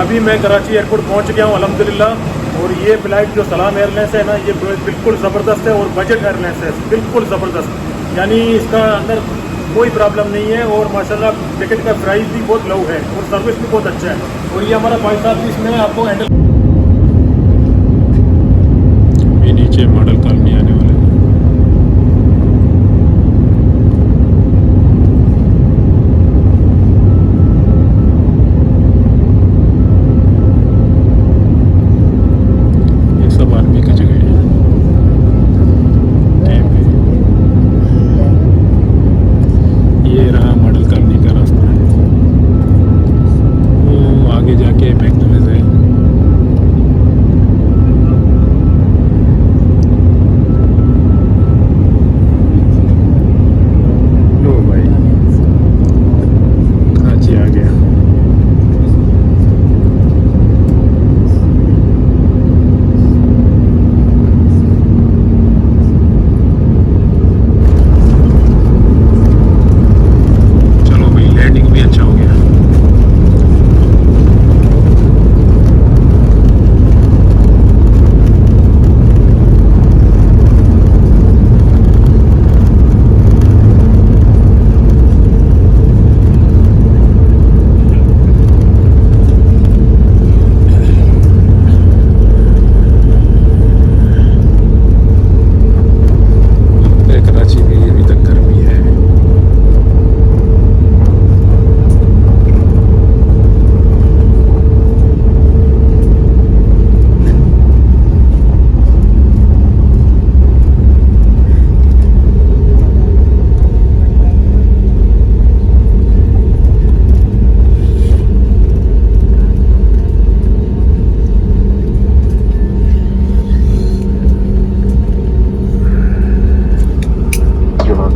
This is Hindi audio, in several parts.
अभी मैं कराची एयरपोर्ट पहुंच गया हूं अल्हम्दुलिल्लाह। और ये फ़्लाइट जो सलाम एयरलाइंस है ना, ये बिल्कुल ज़बरदस्त है और बजट एयरलाइंस है, बिल्कुल ज़बरदस्त। यानी इसका अंदर कोई प्रॉब्लम नहीं है और माशाल्लाह टिकट का प्राइस भी बहुत लो है और सर्विस भी बहुत अच्छा है। और ये हमारा भाई साहब भी इसमें आपको हैंडल नीचे मॉडल कॉलोनी आने वाला है। ये सब आर्मी की जगह है। ये रहा मॉडल कॉलोनी का रास्ता, वो आगे जाके मैक्डोनल्ड्स है। लो भाई, कराची आ गया। चलो भाई, लैंडिंग भी अच्छा हो गया। कराची में अभी तक गर्मी है।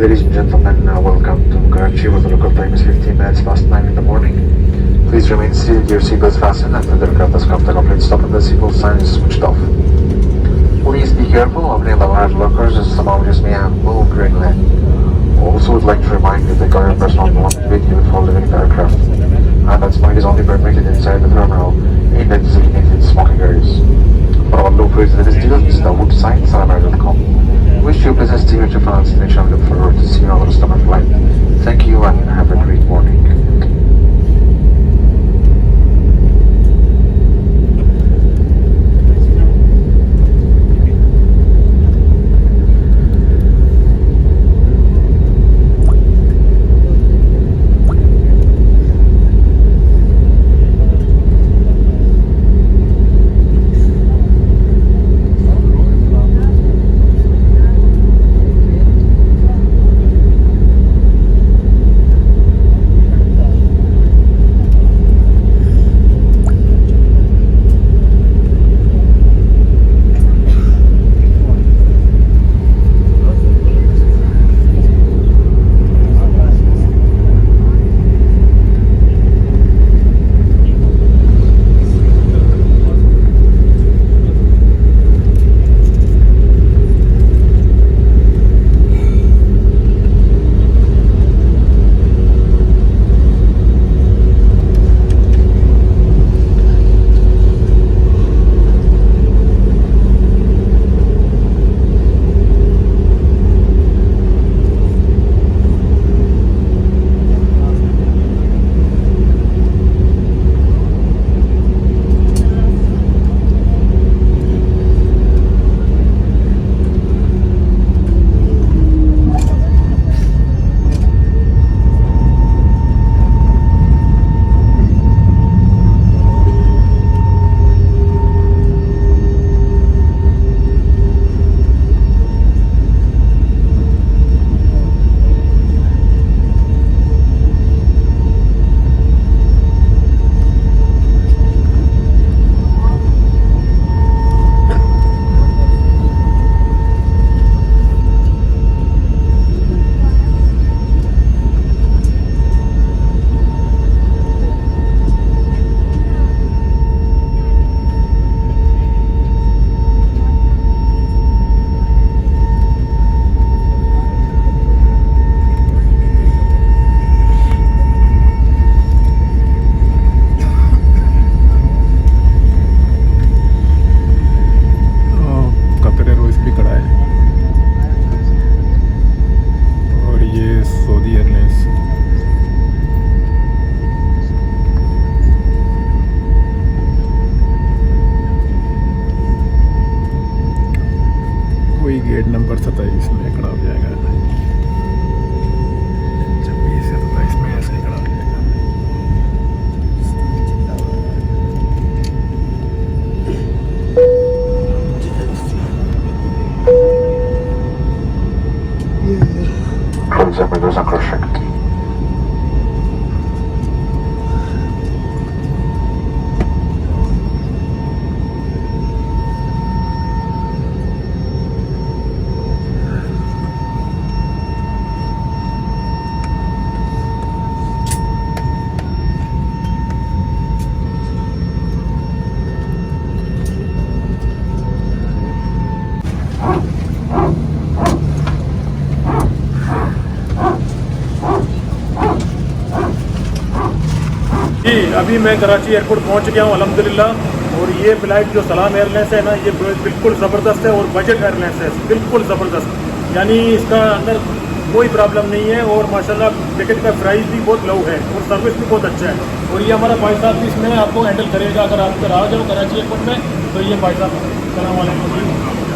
Ladies and gentlemen, welcome to Karachi where the local time is 15 minutes past 9 in the morning. Please remain seated, your seatbelts fastened until the aircraft has come to a complete stop and the seatbelt sign is switched off. Please be careful opening the large lockers as some objects may have moved during landing. Also would like to remind you that your personal belongings with you before leaving the aircraft, and that smoking is only permitted inside the terminal in the designated smoking areas. For all local visitors, visit our website salamar.com. Wish you a pleasant stay with your family destination and look forward to seeing you on the summer flight. Thank you and have a great morning. वही गेट नंबर 27 में खड़ा हो जाएगा। 26 या 27 में ऐसे ही खड़ा हो जाएगा। Close up windows are correct. जी अभी मैं कराची एयरपोर्ट पहुंच गया हूं अल्हम्दुलिल्लाह। और ये फ़्लाइट जो सलाम एयरलाइंस है ना, ये बिल्कुल ज़बरदस्त है और बजट एयरलाइंस है, बिल्कुल ज़बरदस्त। यानी इसका अंदर कोई प्रॉब्लम नहीं है और माशाल्लाह टिकट का प्राइस भी बहुत लो है और सर्विस भी बहुत अच्छा है। और ये हमारा भाई साहब भी इसमें आपको हैंडल करेगा। अगर आप इधर आ जाओ कराची एयरपोर्ट में तो ये भाई साहब सलाम वालेकुम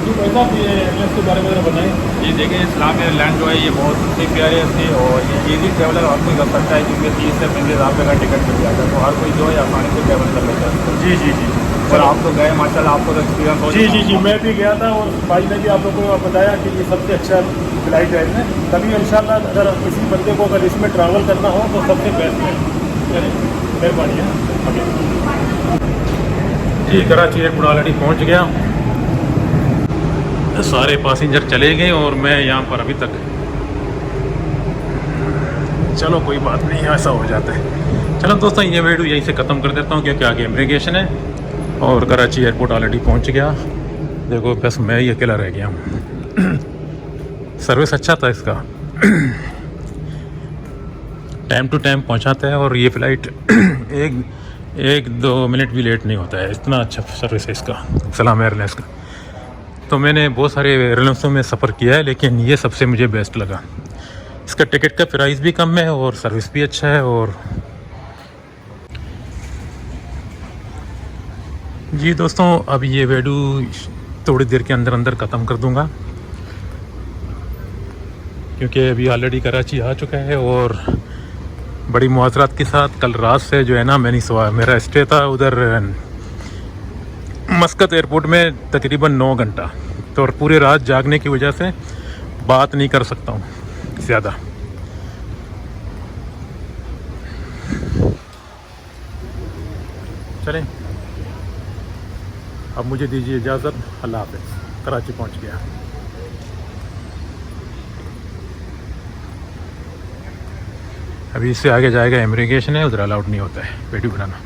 जी भाई साहब, ये एयरलाइंस के बारे में ज़रा बताएँ। जी देखिए, इस्लाम एयरलाइन जो है ये बहुत ही प्यारी है और ये ईजी ट्रैवलर हर कोई कर सकता है, क्योंकि 30 से 35 हज़ार का टिकट मिल जाता है, तो हर कोई जो है आसानी से ट्रैवल कर लेता है। जी जी जी और आप तो गए माशाल्लाह, आपको तो एक्सपीरियंस हो जी जी जी मैं भी गया था और भाई ने भी आप लोगों को बताया कि ये सबसे अच्छा फ्लाइट है इसमें। कभी इंशाल्लाह अगर किसी बंदे को अगर इसमें ट्रैवल करना हो तो सबसे बेस्ट है। चलिए मेहरबानी है। जी कराची एयरपोर्ट ऑलरेडी पहुंच गया, सारे पैसेंजर चले गए और मैं यहाँ पर अभी तक। चलो कोई बात नहीं, ऐसा हो जाता है। चलो दोस्तों, ये वीडियो यहीं से ख़त्म कर देता हूँ क्योंकि आगे इमिग्रेशन है और कराची एयरपोर्ट ऑलरेडी पहुँच गया। देखो बस मैं ही अकेला रह गया हूँ। सर्विस अच्छा था इसका, टाइम टू टाइम पहुँचाता है और ये फ़्लाइट एक दो मिनट भी लेट नहीं होता है। इतना अच्छा सर्विस है इसका सलाम एयरलाइंस का। तो मैंने बहुत सारे एयरलाइंसों में सफ़र किया है, लेकिन ये सबसे मुझे बेस्ट लगा। इसका टिकट का प्राइस भी कम है और सर्विस भी अच्छा है। और जी दोस्तों, अब ये वीडियो थोड़ी देर के अंदर अंदर ख़त्म कर दूंगा क्योंकि अभी ऑलरेडी कराची आ चुका है। और बड़ी मुआज़रत के साथ कल रात से जो है ना, मैं नहीं सोया। मेरा स्टे था उधर मस्कत एयरपोर्ट में तकरीबन 9 घंटा, तो पूरी रात जागने की वजह से बात नहीं कर सकता हूँ ज़्यादा। चलें, अब मुझे दीजिए इजाज़त। अल्लाह हाफ़िज़। कराची पहुँच गया। अभी इससे आगे जाएगा इमिग्रेशन है, उधर अलाउड नहीं होता है वीडियो बनाना।